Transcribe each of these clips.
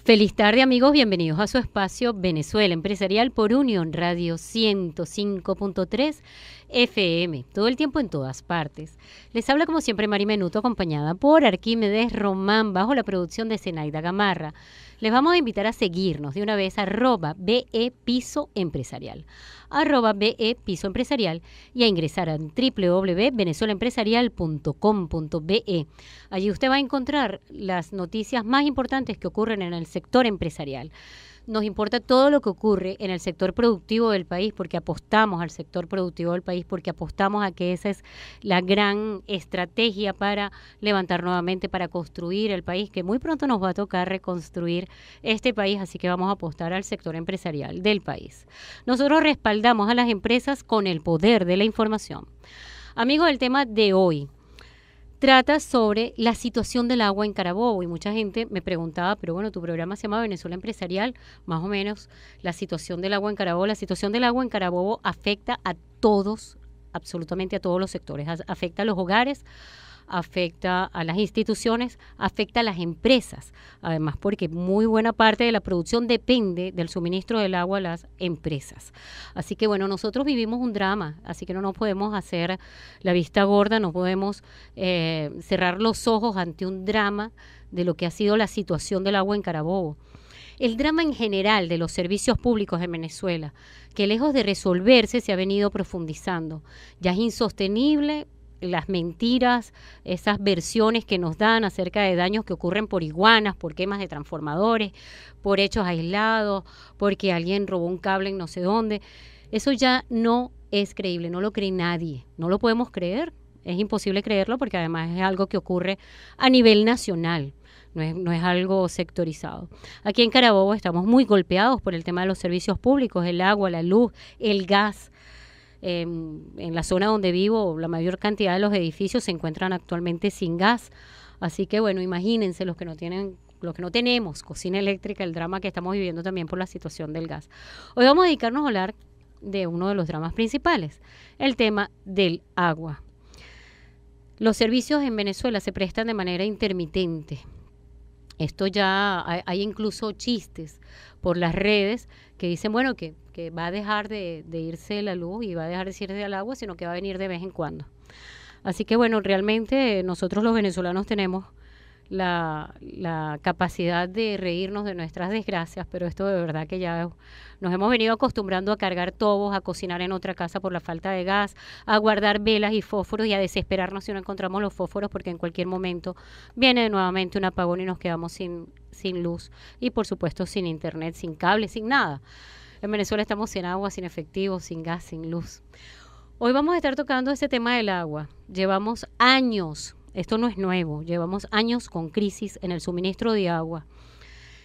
Feliz tarde, amigos, bienvenidos a su espacio Venezuela Empresarial por Unión Radio 105.3 FM, todo el tiempo en todas partes. Les habla como siempre Mari Menuto, acompañada por Arquímedes Román, bajo la producción de Zenaida Gamarra. Les vamos a invitar a seguirnos de una vez, @BE Piso Empresarial, @BE Piso Empresarial, y a ingresar a www.venezuelaempresarial.com.be. Allí usted va a encontrar las noticias más importantes que ocurren en el sector empresarial. Nos importa todo lo que ocurre en el sector productivo del país, porque apostamos al sector productivo del país, porque apostamos a que esa es la gran estrategia para levantar nuevamente, para construir el país, que muy pronto nos va a tocar reconstruir este país, así que vamos a apostar al sector empresarial del país. Nosotros respaldamos a las empresas con el poder de la información. Amigos, el tema de hoy trata sobre la situación del agua en Carabobo, y mucha gente me preguntaba, pero bueno, tu programa se llama Venezuela Empresarial, más o menos la situación del agua en Carabobo. La situación del agua en Carabobo afecta a todos, absolutamente a todos los sectores, afecta a los hogares, afecta a las instituciones, afecta a las empresas, además porque muy buena parte de la producción depende del suministro del agua a las empresas. Así que bueno, nosotros vivimos un drama, así que no nos podemos hacer la vista gorda, no podemos cerrar los ojos ante un drama de lo que ha sido la situación del agua en Carabobo. El drama en general de los servicios públicos en Venezuela, que lejos de resolverse se ha venido profundizando. Ya es insostenible las mentiras, esas versiones que nos dan acerca de daños que ocurren por iguanas, por quemas de transformadores, por hechos aislados, porque alguien robó un cable en no sé dónde. Eso ya no es creíble, no lo cree nadie, no lo podemos creer, es imposible creerlo porque además es algo que ocurre a nivel nacional. No es algo sectorizado. Aquí en Carabobo estamos muy golpeados por el tema de los servicios públicos, el agua, la luz, el gas. En la zona donde vivo, la mayor cantidad de los edificios se encuentran actualmente sin gas. Así que bueno, imagínense los que no tenemos cocina eléctrica, el drama que estamos viviendo también por la situación del gas. Hoy vamos a dedicarnos a hablar de uno de los dramas principales, el tema del agua. Los servicios en Venezuela se prestan de manera intermitente. Esto ya hay incluso chistes por las redes que dicen, bueno, que va a dejar de irse la luz y va a dejar de irse el agua, sino que va a venir de vez en cuando. Así que bueno, realmente nosotros los venezolanos tenemos la capacidad de reírnos de nuestras desgracias, pero esto de verdad que ya nos hemos venido acostumbrando a cargar tobos, a cocinar en otra casa por la falta de gas, a guardar velas y fósforos y a desesperarnos si no encontramos los fósforos porque en cualquier momento viene nuevamente un apagón y nos quedamos sin luz y por supuesto sin internet, sin cable, sin nada. En Venezuela estamos sin agua, sin efectivo, sin gas, sin luz. Hoy vamos a estar tocando este tema del agua. Llevamos años, esto no es nuevo, llevamos años con crisis en el suministro de agua.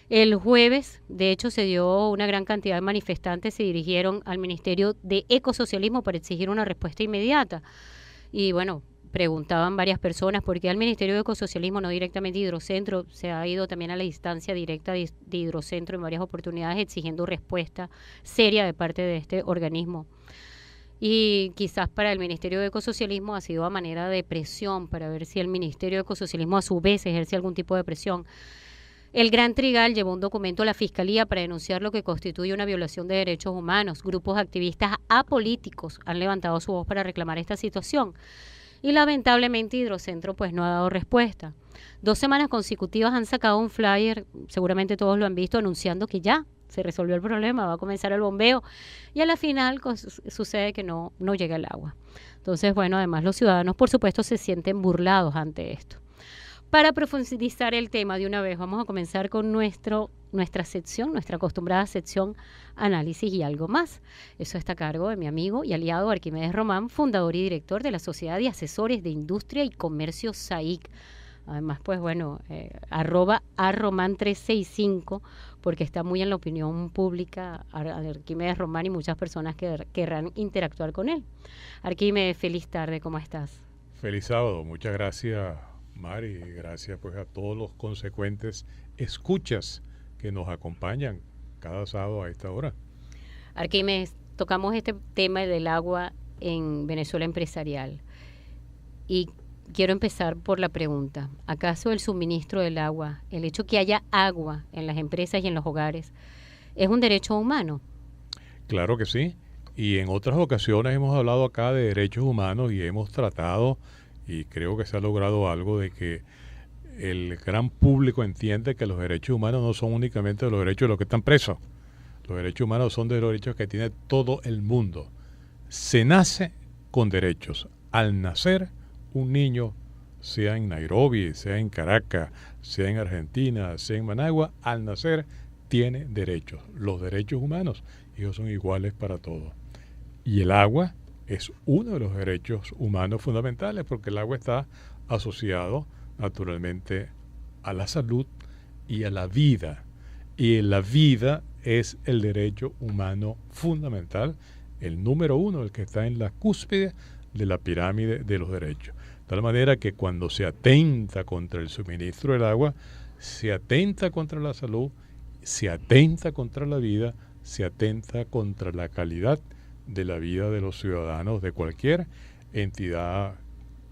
El jueves, de hecho, se dio una gran cantidad de manifestantes, se dirigieron al Ministerio de Ecosocialismo para exigir una respuesta inmediata. Y bueno, preguntaban varias personas por qué al Ministerio de Ecosocialismo, no directamente Hidrocentro. Se ha ido también a la instancia directa de Hidrocentro en varias oportunidades exigiendo respuesta seria de parte de este organismo. Y quizás para el Ministerio de Ecosocialismo ha sido a manera de presión para ver si el Ministerio de Ecosocialismo a su vez ejerce algún tipo de presión. El Gran Trigal llevó un documento a la Fiscalía para denunciar lo que constituye una violación de derechos humanos. Grupos activistas apolíticos han levantado su voz para reclamar esta situación. Y lamentablemente Hidrocentro pues no ha dado respuesta. 2 semanas consecutivas han sacado un flyer, seguramente todos lo han visto, anunciando que ya se resolvió el problema, va a comenzar el bombeo y a la final sucede que no llega el agua. Entonces, bueno, además los ciudadanos por supuesto se sienten burlados ante esto. Para profundizar el tema de una vez, vamos a comenzar con nuestra sección, nuestra acostumbrada sección Análisis y algo más. Eso está a cargo de mi amigo y aliado Arquímedes Román, fundador y director de la Sociedad de Asesores de Industria y Comercio SAIC. Además, pues bueno, @Roman365, porque está muy en la opinión pública Arquímedes Román y muchas personas que querrán interactuar con él. Arquímedes, feliz tarde, ¿cómo estás? Feliz sábado, muchas gracias Mari, gracias pues a todos los consecuentes escuchas que nos acompañan cada sábado a esta hora. Arquímedes, tocamos este tema del agua en Venezuela Empresarial y quiero empezar por la pregunta. ¿Acaso el suministro del agua, el hecho que haya agua en las empresas y en los hogares, es un derecho humano? Claro que sí. Y en otras ocasiones hemos hablado acá de derechos humanos y hemos tratado, y creo que se ha logrado algo, de que el gran público entiende que los derechos humanos no son únicamente los derechos de los que están presos. Los derechos humanos son de los derechos que tiene todo el mundo. Se nace con derechos. Al nacer, un niño, sea en Nairobi, sea en Caracas, sea en Argentina, sea en Managua, al nacer tiene derechos. Los derechos humanos, ellos son iguales para todos. Y el agua es uno de los derechos humanos fundamentales, porque el agua está asociado naturalmente a la salud y a la vida. Y la vida es el derecho humano fundamental, el número uno, el que está en la cúspide de la pirámide de los derechos. De tal manera que cuando se atenta contra el suministro del agua, se atenta contra la salud, se atenta contra la vida, se atenta contra la calidad de la vida de los ciudadanos de cualquier entidad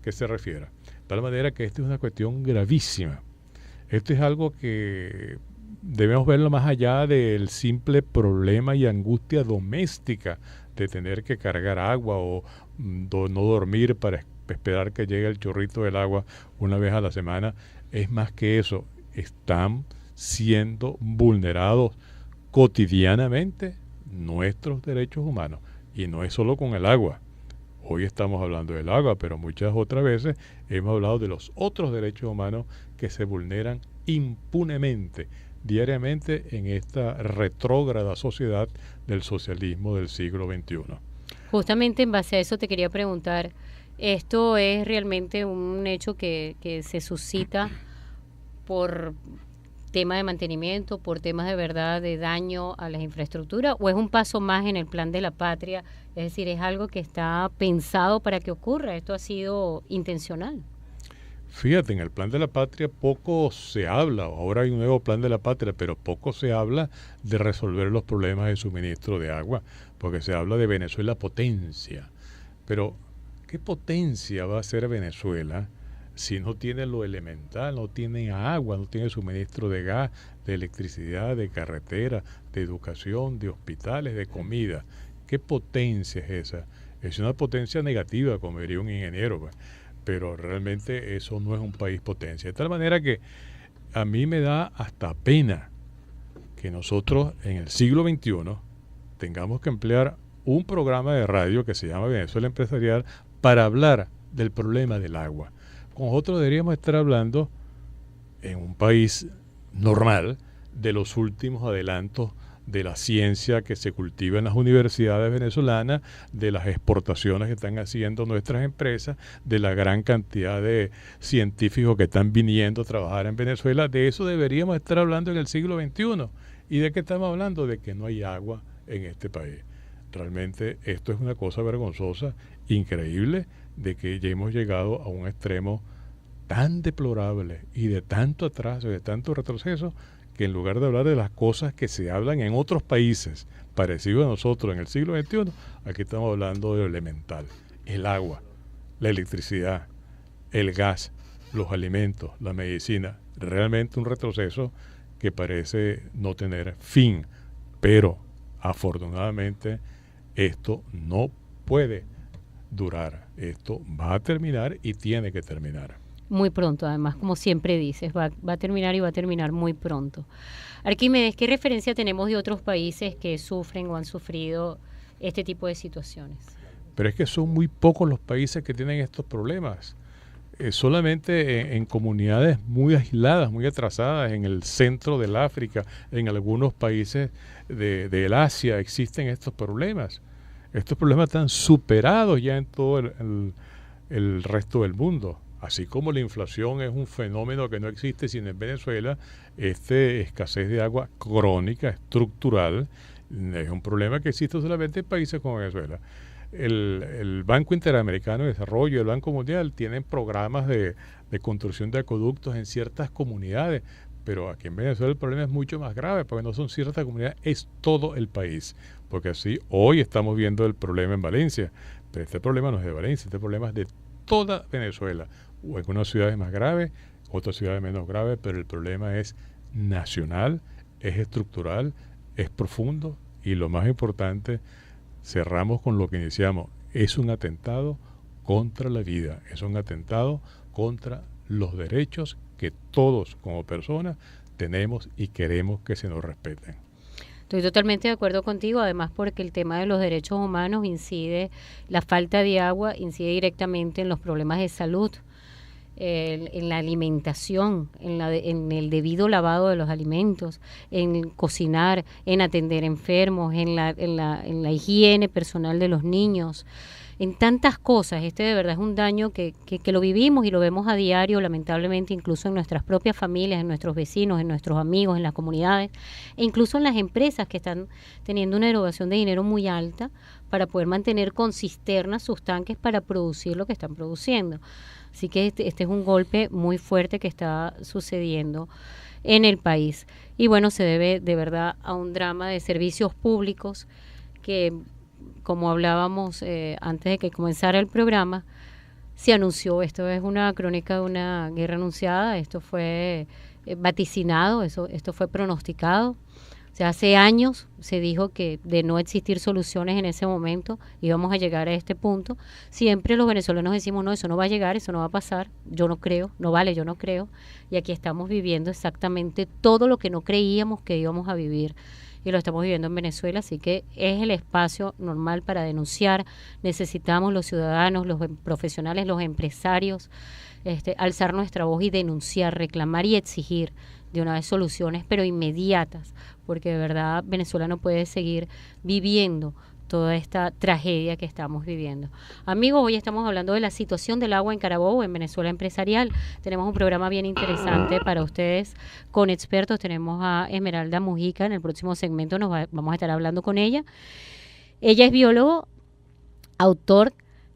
que se refiera. De tal manera que esta es una cuestión gravísima. Esto es algo que debemos verlo más allá del simple problema y angustia doméstica de tener que cargar agua o no dormir para esperar que llegue el chorrito del agua una vez a la semana. Es más que eso. Están siendo vulnerados cotidianamente nuestros derechos humanos. Y no es solo con el agua. Hoy estamos hablando del agua, pero muchas otras veces hemos hablado de los otros derechos humanos que se vulneran impunemente, diariamente en esta retrógrada sociedad del socialismo del siglo XXI. Justamente en base a eso te quería preguntar, ¿esto es realmente un hecho que se suscita por tema de mantenimiento, por temas de verdad de daño a las infraestructuras, o es un paso más en el plan de la patria? Es decir, ¿es algo que está pensado para que ocurra? ¿Esto ha sido intencional? Fíjate, en el plan de la patria poco se habla, ahora hay un nuevo plan de la patria, pero poco se habla de resolver los problemas de suministro de agua, porque se habla de Venezuela potencia. Pero, ¿qué potencia va a ser Venezuela si no tiene lo elemental, no tiene agua, no tiene suministro de gas, de electricidad, de carretera, de educación, de hospitales, de comida? ¿Qué potencia es esa? Es una potencia negativa, como diría un ingeniero, pues. Pero realmente eso no es un país potencia. De tal manera que a mí me da hasta pena que nosotros en el siglo XXI tengamos que emplear un programa de radio que se llama Venezuela Empresarial para hablar del problema del agua. Nosotros deberíamos estar hablando en un país normal de los últimos adelantos de la ciencia que se cultiva en las universidades venezolanas, de las exportaciones que están haciendo nuestras empresas, de la gran cantidad de científicos que están viniendo a trabajar en Venezuela. De eso deberíamos estar hablando en el siglo XXI. ¿Y de qué estamos hablando? De que no hay agua en este país. Realmente esto es una cosa vergonzosa, increíble, de que ya hemos llegado a un extremo tan deplorable y de tanto atraso y de tanto retroceso, que en lugar de hablar de las cosas que se hablan en otros países parecidos a nosotros en el siglo XXI, aquí estamos hablando de lo elemental: el agua, la electricidad, el gas, los alimentos, la medicina. Realmente un retroceso que parece no tener fin, pero afortunadamente esto no puede durar, esto va a terminar y tiene que terminar. Muy pronto, además, como siempre dices, va a terminar y va a terminar muy pronto. Arquímedes, ¿qué referencia tenemos de otros países que sufren o han sufrido este tipo de situaciones? Pero es que son muy pocos los países que tienen estos problemas. Solamente en comunidades muy aisladas, muy atrasadas, en el centro del África, en algunos países del Asia existen estos problemas. Estos problemas están superados ya en todo el resto del mundo. Así como la inflación es un fenómeno que no existe sino en Venezuela, esta escasez de agua crónica, estructural, es un problema que existe solamente en países como Venezuela. El Banco Interamericano de Desarrollo y el Banco Mundial tienen programas de construcción de acueductos en ciertas comunidades, pero aquí en Venezuela el problema es mucho más grave, porque no son ciertas comunidades, es todo el país. Porque así hoy estamos viendo el problema en Valencia, pero este problema no es de Valencia, este problema es de toda Venezuela, o algunas ciudades más graves, otras ciudades menos graves, pero el problema es nacional, es estructural, es profundo y lo más importante, cerramos con lo que iniciamos, es un atentado contra la vida, es un atentado contra los derechos que todos como personas tenemos y queremos que se nos respeten. Estoy totalmente de acuerdo contigo, además porque el tema de los derechos humanos la falta de agua incide directamente en los problemas de salud, en la alimentación, en el debido lavado de los alimentos, en cocinar, en atender enfermos, en la higiene personal de los niños, en tantas cosas. Este de verdad es un daño que lo vivimos y lo vemos a diario, lamentablemente, incluso en nuestras propias familias, en nuestros vecinos, en nuestros amigos, en las comunidades, e incluso en las empresas que están teniendo una erogación de dinero muy alta para poder mantener con cisternas sus tanques para producir lo que están produciendo. Así que este es un golpe muy fuerte que está sucediendo en el país. Y bueno, se debe de verdad a un drama de servicios públicos que, como hablábamos antes de que comenzara el programa, se anunció. Esto es una crónica de una guerra anunciada, esto fue vaticinado, esto fue pronosticado. O sea, hace años se dijo que de no existir soluciones en ese momento íbamos a llegar a este punto. Siempre los venezolanos decimos, no, eso no va a llegar, eso no va a pasar, yo no creo, no vale, yo no creo. Y aquí estamos viviendo exactamente todo lo que no creíamos que íbamos a vivir. Y lo estamos viviendo en Venezuela, así que es el espacio normal para denunciar. Necesitamos los ciudadanos, los profesionales, los empresarios, alzar nuestra voz y denunciar, reclamar y exigir de una vez soluciones, pero inmediatas, porque de verdad Venezuela no puede seguir viviendo toda esta tragedia que estamos viviendo. Amigos, hoy estamos hablando de la situación del agua en Carabobo, en Venezuela Empresarial. Tenemos un programa bien interesante para ustedes con expertos. Tenemos a Esmeralda Mujica, en el próximo segmento vamos a estar hablando con ella. Ella es biólogo, autor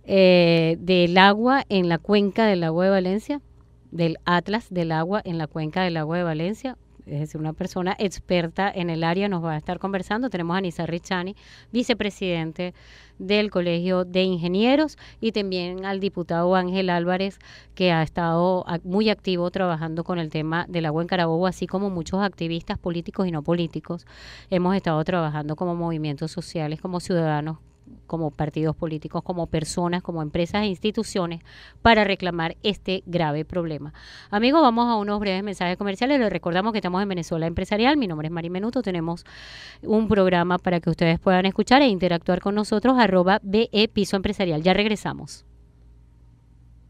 del agua en la cuenca del lago de Valencia, del Atlas del agua en la cuenca del lago de Valencia. Es decir, una persona experta en el área nos va a estar conversando. Tenemos a Nizar Richani, vicepresidente del Colegio de Ingenieros, y también al diputado Ángel Álvarez, que ha estado muy activo trabajando con el tema del agua en Carabobo, así como muchos activistas políticos y no políticos. Hemos estado trabajando como movimientos sociales, como ciudadanos, como partidos políticos, como personas, como empresas e instituciones para reclamar este grave problema. Amigos, vamos a unos breves mensajes comerciales. Les recordamos que estamos en Venezuela Empresarial. Mi nombre es Mari Menuto. Tenemos un programa para que ustedes puedan escuchar e interactuar con nosotros, @BE Piso Empresarial. Ya regresamos.